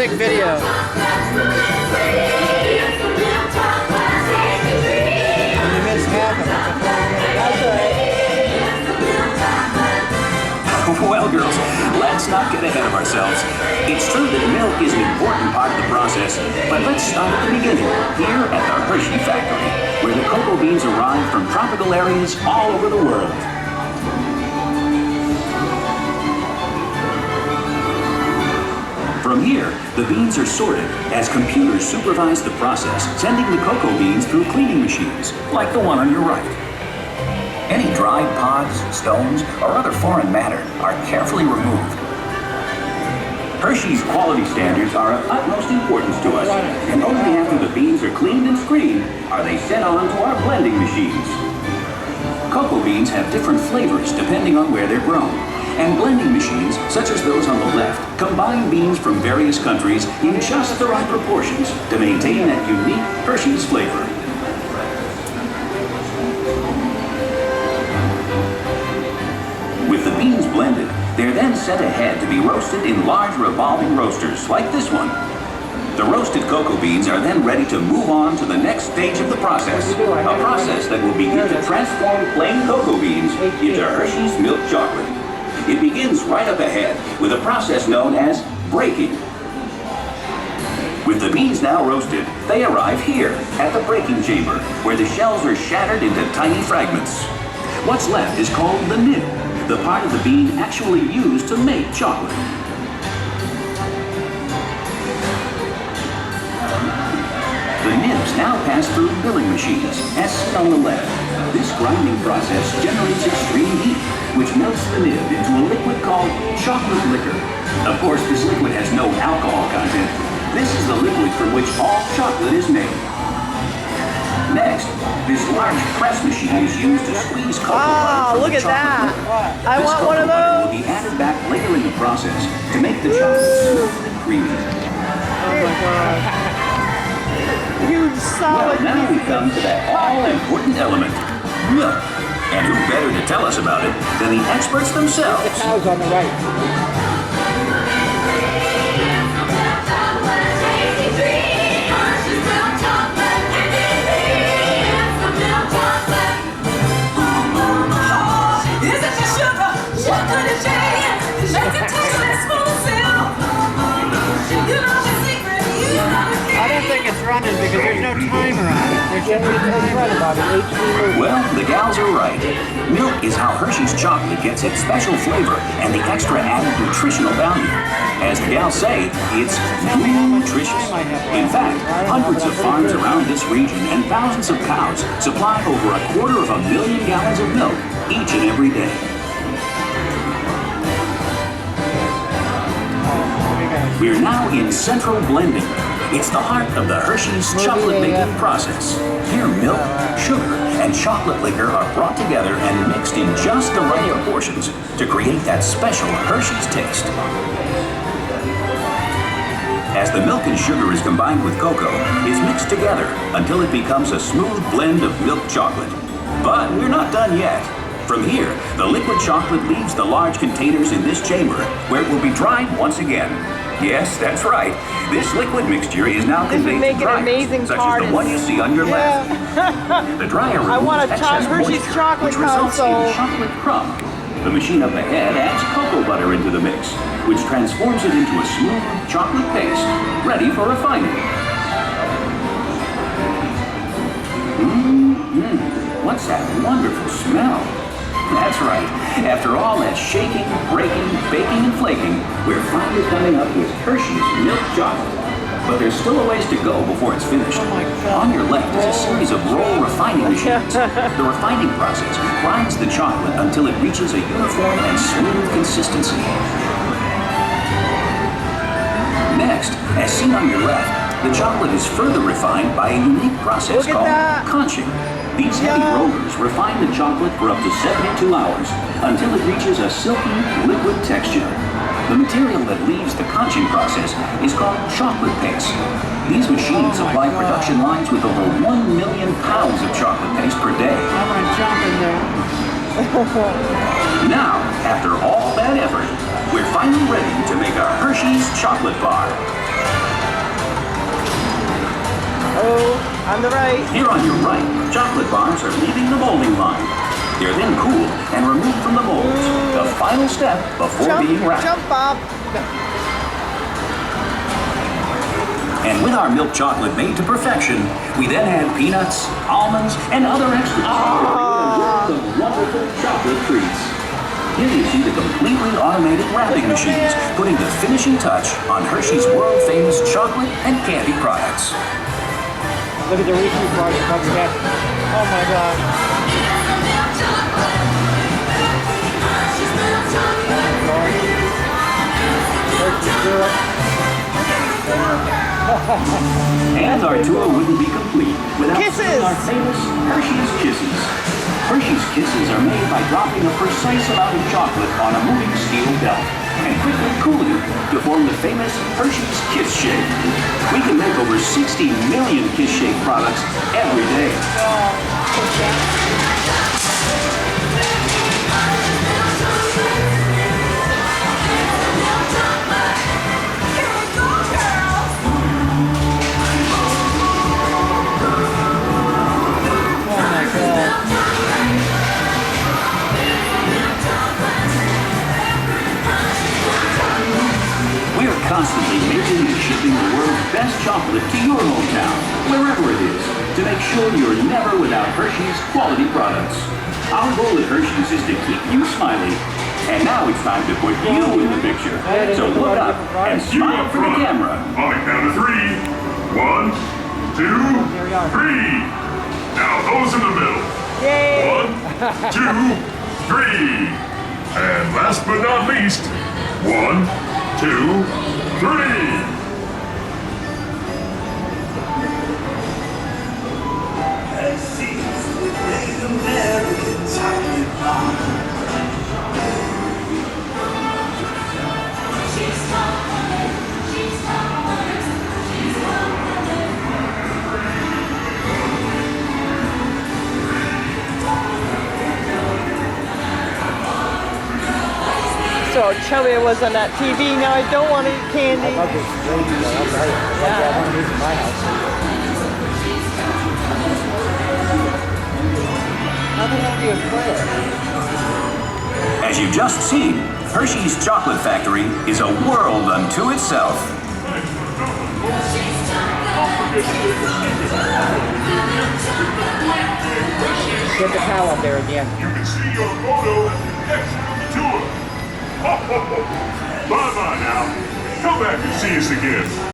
epic video. You missed half of it. That's all right. Well, girls, let's not get ahead of ourselves. It's true that milk is an important part of the process, but let's start at the beginning, here at the Hershey factory, where the cocoa beans arrive from tropical areas all over the world. From here, the beans are sorted as computers supervise the process, sending the cocoa beans through cleaning machines, like the one on your right. Any dried pods, stones, or other foreign matter are carefully removed. Hershey's quality standards are of utmost importance to us, and only after the beans are cleaned and screened are they sent on to our blending machines. Cocoa beans have different flavors depending on where they're grown, and blending machines, such as those on the left, combine beans from various countries in just the right proportions to maintain that unique Hershey's flavor. With the beans blended, they're then sent ahead to be roasted in large revolving roasters like this one. The roasted cocoa beans are then ready to move on to the next stage of the process, a process that will begin to transform plain cocoa beans into Hershey's milk chocolate. It begins right up ahead with a process known as breaking. With the beans now roasted, they arrive here at the breaking chamber, where the shells are shattered into tiny fragments. What's left is called the nib, the part of the bean actually used to make chocolate. The nibs now pass through milling machines, as seen on the left. This grinding process generates extreme heat, which melts the nib into a liquid called chocolate liquor. Of course, this liquid has no alcohol content. This is the liquid from which all chocolate is made. Next, this large press machine is used to squeeze cocoa butter from look the at that. chocolate. I This want cocoa one of butter those. will be added back later in the process to make the chocolate smooth and creamy. Oh my god. Huge solid. Well, now we come to that all-important element, milk. And who better to tell us about it than the experts themselves? The cow's on the right. I don't think it's running because there's no timer on it. It's running, Bobby. HD movie. Well, the gals are right. Milk is how Hershey's chocolate gets its special flavor and the extra added nutritional value. As the gals say, it's nutritious. In fact, hundreds of farms around this region and thousands of cows supply over 250,000 gallons of milk each and every day. We're now in central blending. It's the heart of the Hershey's chocolate making process. Here, milk, sugar, and chocolate liquor are brought together and mixed in just the right proportions to create that special Hershey's taste. As the milk and sugar is combined with cocoa, it's mixed together until it becomes a smooth blend of milk chocolate. But we're not done yet. From here, the liquid chocolate leaves the large containers in this chamber, where it will be dried once again. Yes, that's right. This liquid mixture is now conveyed to dryers, such as the one you see on your left. The dryer removes excess moisture, which results in chocolate crumb. The machine up ahead adds cocoa butter into the mix, which transforms it into a smooth chocolate paste, ready for refining. What's that wonderful smell? That's right. After all that shaking, breaking, baking, and flaking, we're finally coming up with Hershey's milk chocolate. But there's still a ways to go before it's finished. On your left is a series of roll refining machines. The refining process grinds the chocolate until it reaches a uniform and smooth consistency. Next, as seen on your left, the chocolate is further refined by a unique process called conching. These heavy rollers refine the chocolate for up to 72 hours until it reaches a silky, liquid texture. The material that leaves the conching process is called chocolate paste. These machines supply production lines with over 1 million pounds of chocolate paste per day. I'm going to jump in there. Now, after all that effort, we're finally ready to make our Hershey's chocolate bar. On the right. Here on your right, chocolate bars are leaving the molding line. They're then cooled and removed from the molds. The final step before being wrapped. Jump, Bob. And with our milk chocolate made to perfection, we then add peanuts, almonds, and other extras. Some wonderful chocolate treats. Here you see the completely automated wrapping machines, putting the finishing touch on Hershey's world-famous chocolate and candy products. Look at the Reese's bars once again. Oh my God. And our tour wouldn't be complete without seeing our famous Hershey's Kisses. Hershey's Kisses are made by dropping a precise amount of chocolate on a moving steel belt and quickly cooling it to form the famous Hershey's Kiss Shake. We can make over 60 million Kiss Shake products every day. We're constantly making and shipping the world's best chocolate to your hometown, wherever it is, to make sure you're never without Hershey's quality products. Our goal at Hershey's is to keep you smiling. And now it's time to put you in the picture. So look up and smile for the camera. On the count of 3. 1, 2, 3. Now those in the middle. Yay! 1, 2, 3. And last but not least, 1, 2, 3. So chubby was on that TV. Now I don't want to eat candy. I love this lady though. I'll tell you. I love one of these in my house. How can that be a player? As you've just seen, Hershey's Chocolate Factory is a world unto itself. Get the towel up there again. You can see your photo at the next tour. Bye-bye now. Come back and see us again.